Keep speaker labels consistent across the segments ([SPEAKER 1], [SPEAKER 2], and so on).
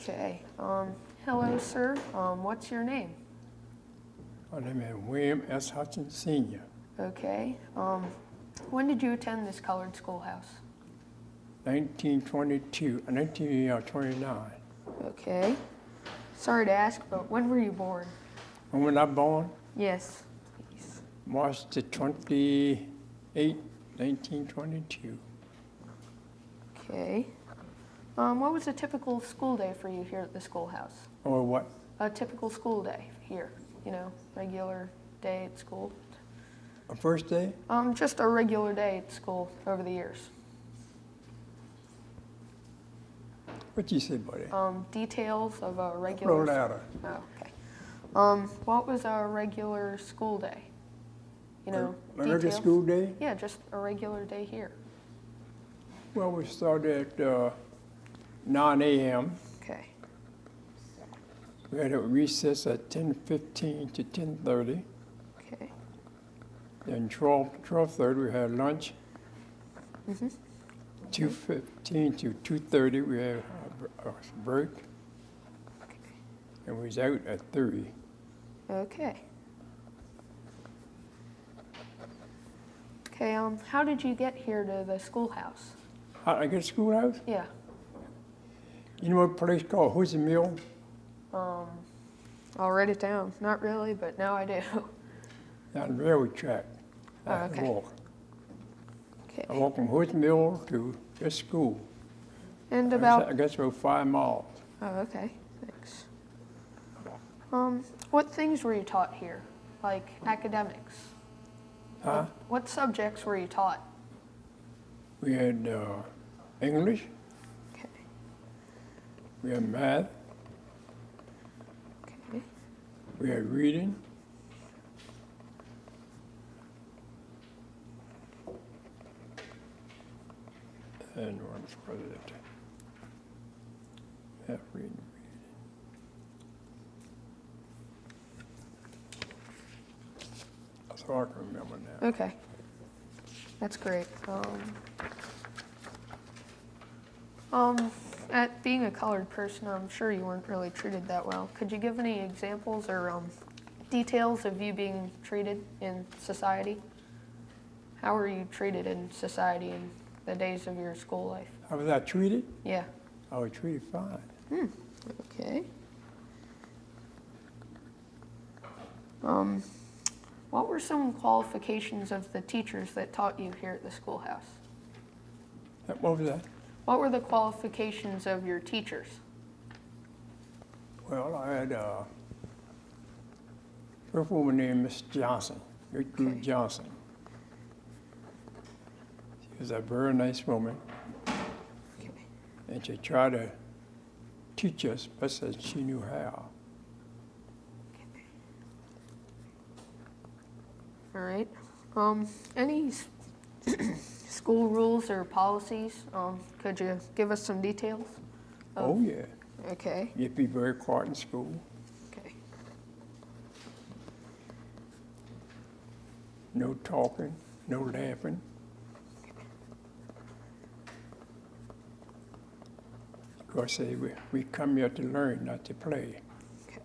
[SPEAKER 1] Okay. Hello, sir. What's your name?
[SPEAKER 2] My name is William S. Hudson Sr.
[SPEAKER 1] Okay. When did you attend this colored schoolhouse?
[SPEAKER 2] 1929.
[SPEAKER 1] Okay. Sorry to ask, but when were you born?
[SPEAKER 2] And when I born,
[SPEAKER 1] Yes, please.
[SPEAKER 2] March the 28th, 1922.
[SPEAKER 1] Okay. What was a typical school day for you here at the schoolhouse?
[SPEAKER 2] Or what?
[SPEAKER 1] A typical school day here, regular day at school.
[SPEAKER 2] A first day?
[SPEAKER 1] Just a regular day at school over the years.
[SPEAKER 2] What you say, buddy?
[SPEAKER 1] Details of a regular.
[SPEAKER 2] Roll louder.
[SPEAKER 1] Oh, okay. What was a regular school day?
[SPEAKER 2] A regular
[SPEAKER 1] details?
[SPEAKER 2] school day?
[SPEAKER 1] Yeah, just a regular day here.
[SPEAKER 2] Well, we started at 9 a.m.
[SPEAKER 1] Okay.
[SPEAKER 2] We had a recess at 10:15 to 10:30.
[SPEAKER 1] Okay.
[SPEAKER 2] Then 12:30 we had lunch.
[SPEAKER 1] Mhm.
[SPEAKER 2] 2:15 to 2:30 we had a break.
[SPEAKER 1] Okay.
[SPEAKER 2] And we was out at 3.
[SPEAKER 1] Okay. Okay. How did you get here to the schoolhouse?
[SPEAKER 2] How did I get to Schoolhouse?
[SPEAKER 1] Yeah.
[SPEAKER 2] You know what place called Hudson Mill?
[SPEAKER 1] I'll write it down. Not really, but now I do.
[SPEAKER 2] Down the railroad track.
[SPEAKER 1] Oh,
[SPEAKER 2] I had to
[SPEAKER 1] okay.
[SPEAKER 2] walk.
[SPEAKER 1] Okay.
[SPEAKER 2] I walked from Hudson Mill to this school.
[SPEAKER 1] And
[SPEAKER 2] I
[SPEAKER 1] about.
[SPEAKER 2] guess about 5 miles.
[SPEAKER 1] Oh, okay. Thanks. What things were you taught here? Like academics?
[SPEAKER 2] Huh?
[SPEAKER 1] What subjects were you taught?
[SPEAKER 2] We had English,
[SPEAKER 1] Okay.
[SPEAKER 2] we had math,
[SPEAKER 1] Okay.
[SPEAKER 2] we had reading, and what was it? Yeah, reading. That's all I can remember now.
[SPEAKER 1] Okay. That's great. At being a colored person, I'm sure you weren't really treated that well. Could you give any examples or details of you being treated in society? How were you treated in society in the days of your school life?
[SPEAKER 2] How was I treated?
[SPEAKER 1] Yeah.
[SPEAKER 2] I was treated fine.
[SPEAKER 1] Okay. What were some qualifications of the teachers that taught you here at the schoolhouse?
[SPEAKER 2] What was that?
[SPEAKER 1] What were the qualifications of your teachers?
[SPEAKER 2] Well, I had a first woman named Miss Johnson, Gertrude
[SPEAKER 1] Okay.
[SPEAKER 2] Johnson. She was a very nice woman,
[SPEAKER 1] Okay.
[SPEAKER 2] and she tried to teach us best as she knew how.
[SPEAKER 1] All right. Any school rules or policies? Could you give us some details?
[SPEAKER 2] Oh, yeah.
[SPEAKER 1] Okay.
[SPEAKER 2] You'd be very quiet in school.
[SPEAKER 1] Okay.
[SPEAKER 2] No talking, no laughing. Of course, we come here to learn, not to play.
[SPEAKER 1] Okay.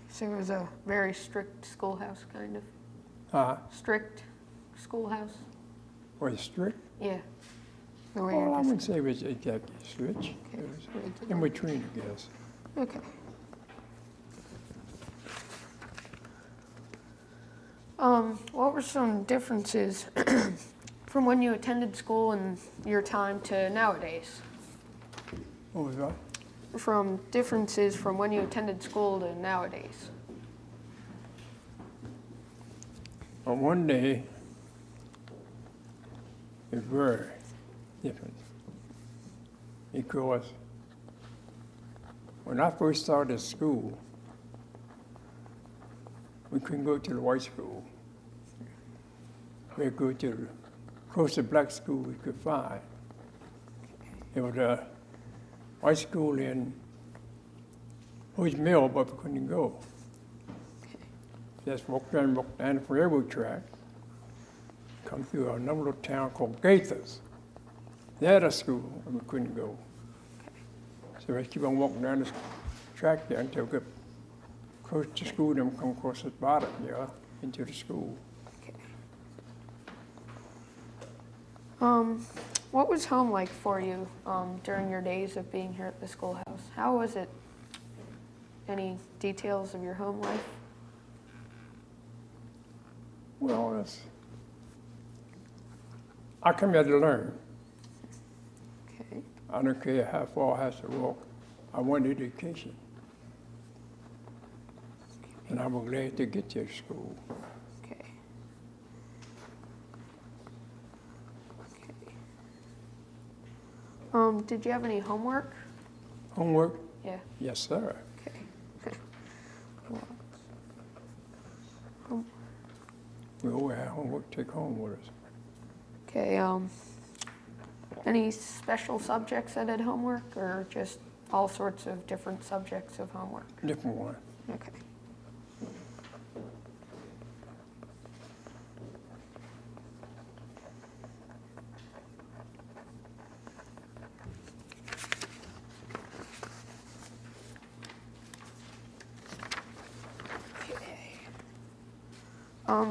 [SPEAKER 1] So it was a very strict schoolhouse, kind of. Strict schoolhouse?
[SPEAKER 2] Was it strict?
[SPEAKER 1] Yeah. The way
[SPEAKER 2] Well, I
[SPEAKER 1] you're
[SPEAKER 2] wouldn't say it was exactly strict.
[SPEAKER 1] Okay.
[SPEAKER 2] It was in between, I guess.
[SPEAKER 1] Okay. What were some differences from when you attended school in your time to nowadays?
[SPEAKER 2] What was that?
[SPEAKER 1] From differences from when you attended school to nowadays?
[SPEAKER 2] Well, one day, it was very different. Because when I first started school, we couldn't go to the white school. We'd go to the closest black school we could find. It was a white school in Hudson Mill, but we couldn't go. Just walked down the railroad track, come through another little town called Gaithers. They had a school, and we couldn't go. So we keep on walking down the track there until we get close to school, then we come across the bottom, into the school.
[SPEAKER 1] Okay. What was home like for you during your days of being here at the schoolhouse? How was it? Any details of your home life?
[SPEAKER 2] Well, I come here to learn.
[SPEAKER 1] Okay.
[SPEAKER 2] I don't care how far I have to walk. I want education. And I was glad to get to school.
[SPEAKER 1] Okay. Okay. Did you have any homework?
[SPEAKER 2] Homework?
[SPEAKER 1] Yeah.
[SPEAKER 2] Yes, sir.
[SPEAKER 1] Okay.
[SPEAKER 2] We always had homework to take home with us.
[SPEAKER 1] Okay. Any special subjects that had homework, or just all sorts of different subjects of homework?
[SPEAKER 2] Different one.
[SPEAKER 1] Okay.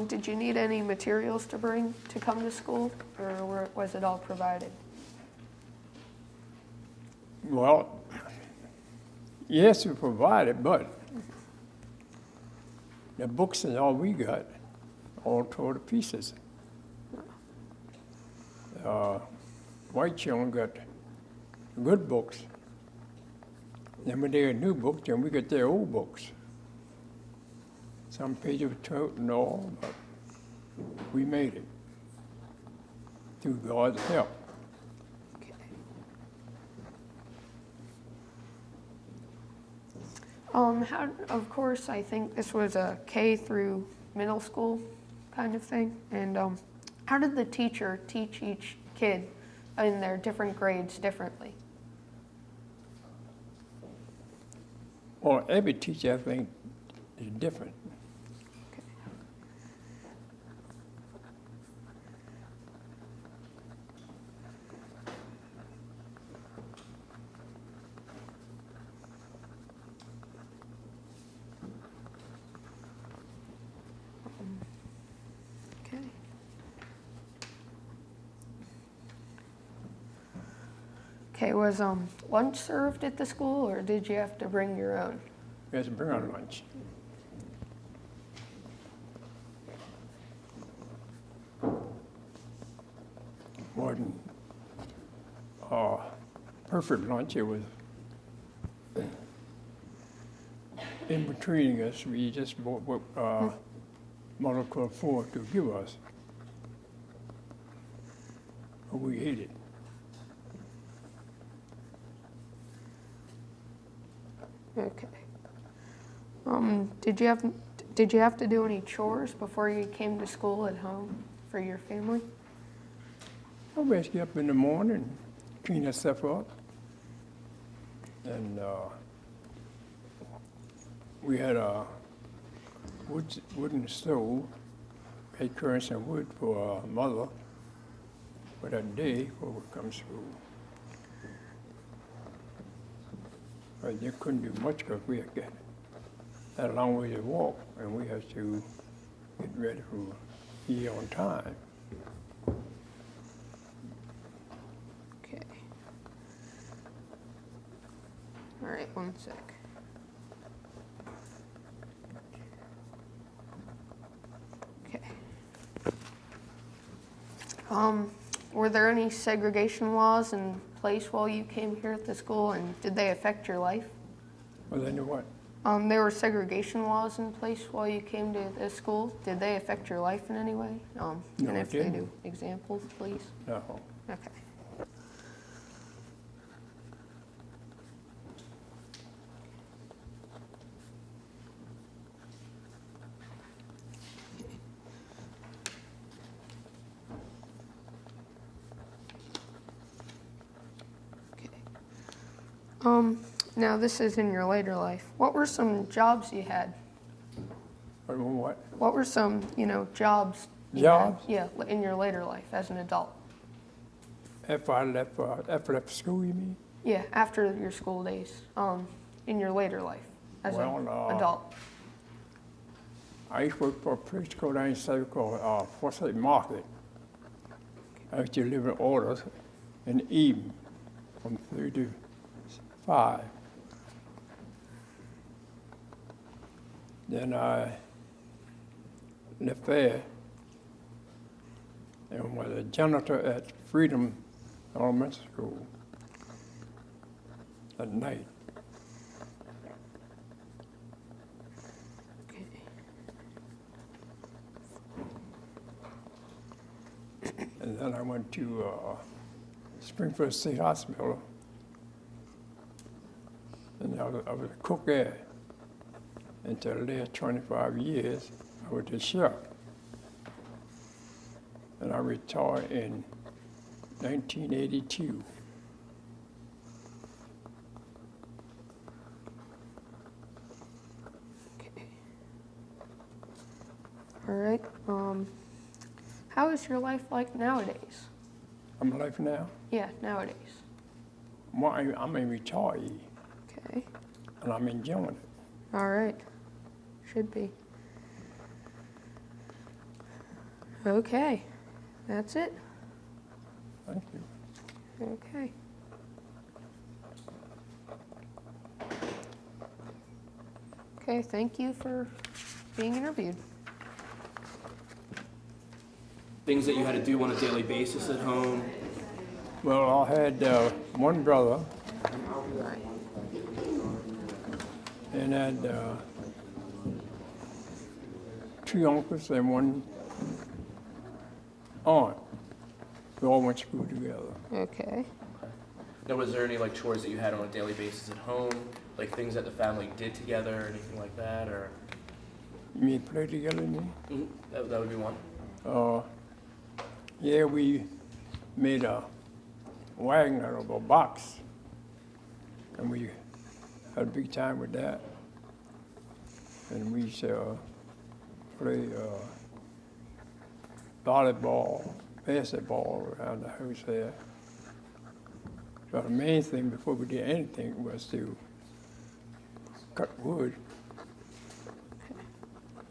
[SPEAKER 1] Did you need any materials to bring to come to school, or was it all provided?
[SPEAKER 2] Well, yes, we provided, but the books and all we got all tore to pieces. White children got good books. Then when they had new books, then we got their old books. Some pages were torn and all, but we made it through God's help.
[SPEAKER 1] Okay. Of course, I think this was a K through middle school kind of thing. And how did the teacher teach each kid in their different grades differently?
[SPEAKER 2] Well, every teacher, I think, is different.
[SPEAKER 1] Okay. Okay, was lunch served at the school, or did you have to bring your own?
[SPEAKER 2] We had to bring our lunch. Wasn't perfect lunch. It was in between us. We just bought what Mother could afford to give us. But we ate it.
[SPEAKER 1] Okay. Did you have to do any chores before you came to school at home for your family?
[SPEAKER 2] I always get up in the morning, clean that stuff up, and we had a wooden stove. We had current some wood for Mother for that day before we come to school. But they couldn't do much because we had a long way to walk, and we had to get ready for here on time.
[SPEAKER 1] Okay. All right, one sec. Okay. Were there any segregation laws in place while you came here at the school, and did they affect your life?
[SPEAKER 2] Well, then what?
[SPEAKER 1] There were segregation laws in place while you came to the school. Did they affect your life in any way?
[SPEAKER 2] No,
[SPEAKER 1] and
[SPEAKER 2] it
[SPEAKER 1] if they
[SPEAKER 2] didn't.
[SPEAKER 1] do, examples, please.
[SPEAKER 2] No.
[SPEAKER 1] Okay. Now this is in your later life. What were some jobs you had?
[SPEAKER 2] But what?
[SPEAKER 1] What were some, jobs
[SPEAKER 2] Jobs?
[SPEAKER 1] Yeah, in your later life as an adult.
[SPEAKER 2] After I left school, you mean?
[SPEAKER 1] Yeah, after your school days, in your later life as an adult.
[SPEAKER 2] I used to work for a place called down in South called Forsyth Market. I used to deliver orders in the evening from 3 to 5. Then I left there and was a janitor at Freedom Elementary School at night. And then I went to Springfield State Hospital, and I was a cook there. Until the last 25 years, I was the chef. And I retired in 1982.
[SPEAKER 1] Okay. All right. How is your life like nowadays?
[SPEAKER 2] I'm alive now.
[SPEAKER 1] Yeah, nowadays.
[SPEAKER 2] Well, I'm a retiree,
[SPEAKER 1] Okay.
[SPEAKER 2] and I'm enjoying it.
[SPEAKER 1] All right. Should be. Okay. That's it.
[SPEAKER 2] Thank you.
[SPEAKER 1] Okay. Okay, thank you for being interviewed.
[SPEAKER 3] Things that you had to do on a daily basis at home.
[SPEAKER 2] Well, I had one brother,
[SPEAKER 1] Right.
[SPEAKER 2] and had 2 uncles and 1 aunt. We all went to school together.
[SPEAKER 1] Okay.
[SPEAKER 3] Now, was there any like chores that you had on a daily basis at home, like things that the family did together, or anything like that, or?
[SPEAKER 2] You mean play together, you mean?
[SPEAKER 3] That would be one.
[SPEAKER 2] Yeah, we made a wagon out of a box, and we had a big time with that. And we used to play volleyball, basketball around the house there. So the main thing before we did anything was to cut wood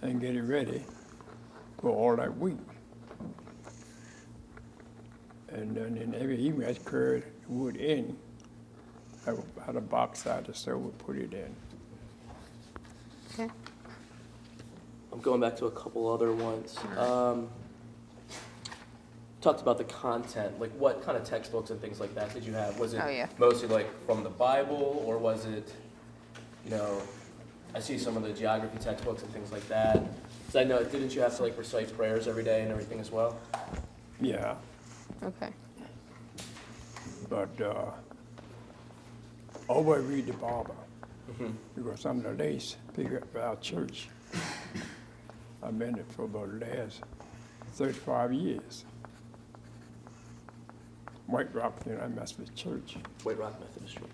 [SPEAKER 2] and get it ready for all that week. And then in every evening, I'd carry the wood in. I had a box out the stove, would put it in.
[SPEAKER 1] Okay.
[SPEAKER 3] I'm going back to a couple other ones. Talked about the content, like what kind of textbooks and things like that did you have? Was it mostly like from the Bible, or was it, I see some of the geography textbooks and things like that. So I know, didn't you have to like recite prayers every day and everything as well?
[SPEAKER 2] Yeah,
[SPEAKER 1] Okay.
[SPEAKER 2] but always read the Bible, because some of the ladies pick up our church. I've been there for about the last 35 years. White Rock, Methodist Church.
[SPEAKER 3] White Rock Methodist Church.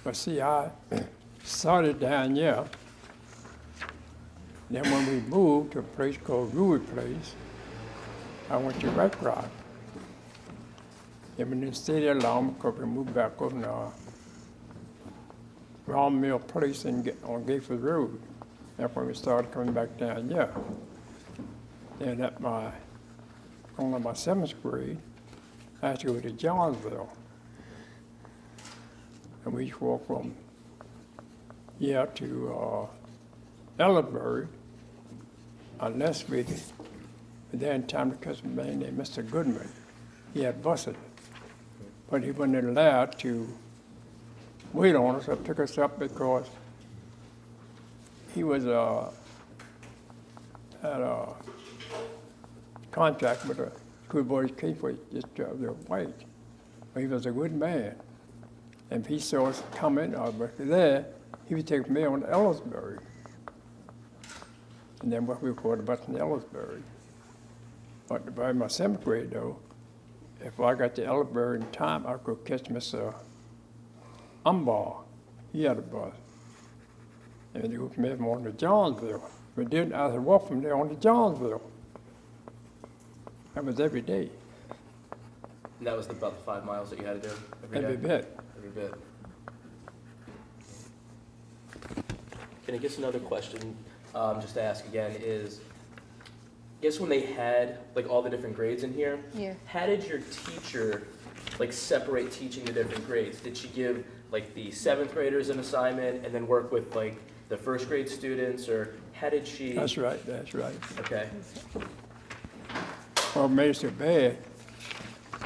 [SPEAKER 2] But see, I started down here. Then when we moved to a place called Ruby Place, I went to White Rock. Then we didn't stay there long because we moved back on Brown Mill Place on Gayford Road. That's when we started coming back down here. Then at only my 7th grade, I had to go to Johnsville. And we used to walk from here to Ellisburg, unless we were there in time to catch a man named Mr. Goodman. He had buses, but he wasn't allowed to wait on us or pick us up because he was had a contract with the school boys came for just they're white. But he was a good man. And if he saw us coming or there, he would take me on to Ellisburg. And then what we called the bus in Ellisburg. But by my 7th grade, though, if I got to Ellenburg in time, I could catch Mr. Umbar. He had a bus. And he would meet him on to Johnsville. But then I would walk from there on to Johnsville. That was every day.
[SPEAKER 3] And that was about the 5 miles that you had to do
[SPEAKER 2] Every bit.
[SPEAKER 3] Every bit. And I guess another question, just to ask again, is, I guess when they had like all the different grades in here,
[SPEAKER 1] Yeah.
[SPEAKER 3] how did your teacher like separate teaching the different grades? Did she give like the 7th graders an assignment and then work with like the 1st grade students, or how did she?
[SPEAKER 2] That's right, that's right.
[SPEAKER 3] Okay.
[SPEAKER 2] What made it so bad,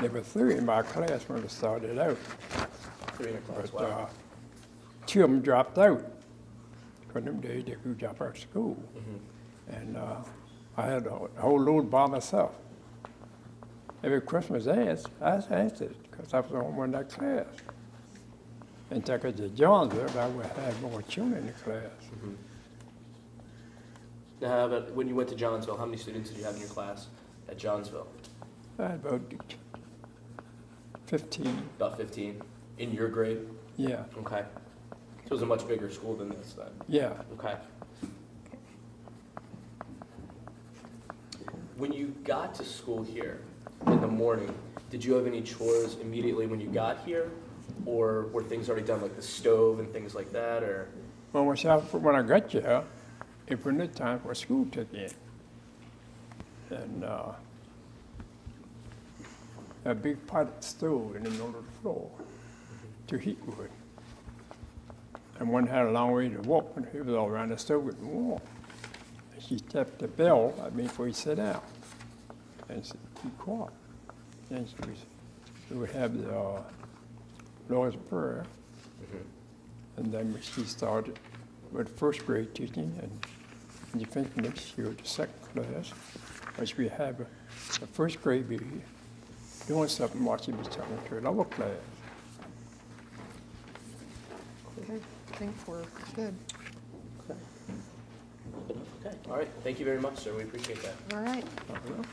[SPEAKER 2] there were 3 in my class when I started out.
[SPEAKER 3] 3 in your class,
[SPEAKER 2] But
[SPEAKER 3] wow.
[SPEAKER 2] 2 of them dropped out. For them days, they could drop out of school.
[SPEAKER 3] Mhm.
[SPEAKER 2] And I had a whole load by myself. Every Christmas I asked it, because I was the only one in that class. And take it to Johnsville, I would have more children in the class.
[SPEAKER 3] Mhm. Now, how about when you went to Johnsville, how many students did you have in your class at Johnsville?
[SPEAKER 2] I had about 15,
[SPEAKER 3] About 15 in your grade?
[SPEAKER 2] yeah,
[SPEAKER 3] Okay. So it was a much bigger school than this then?
[SPEAKER 2] yeah.
[SPEAKER 3] Okay. When you got to school here in the morning, did you have any chores immediately when you got here? Or were things already done, like the stove and things like that, or?
[SPEAKER 2] Well, when I got here, it was the time for school to begin. And a big pot stove in the middle of the floor to heat wood. And one had a long way to walk when he was all around the stove getting warm. And she tapped the bell, before he sat down, and said, "Be quiet." And we would have the Lord's Prayer, and then she started with 1st grade teaching, and you finished next year with the 2nd class, which we have the 1st grade be doing something while she was talking to another class.
[SPEAKER 1] Okay, I think we're good.
[SPEAKER 3] Okay, all right. Thank you very much, sir. We appreciate that.
[SPEAKER 1] All right.
[SPEAKER 2] Uh-huh.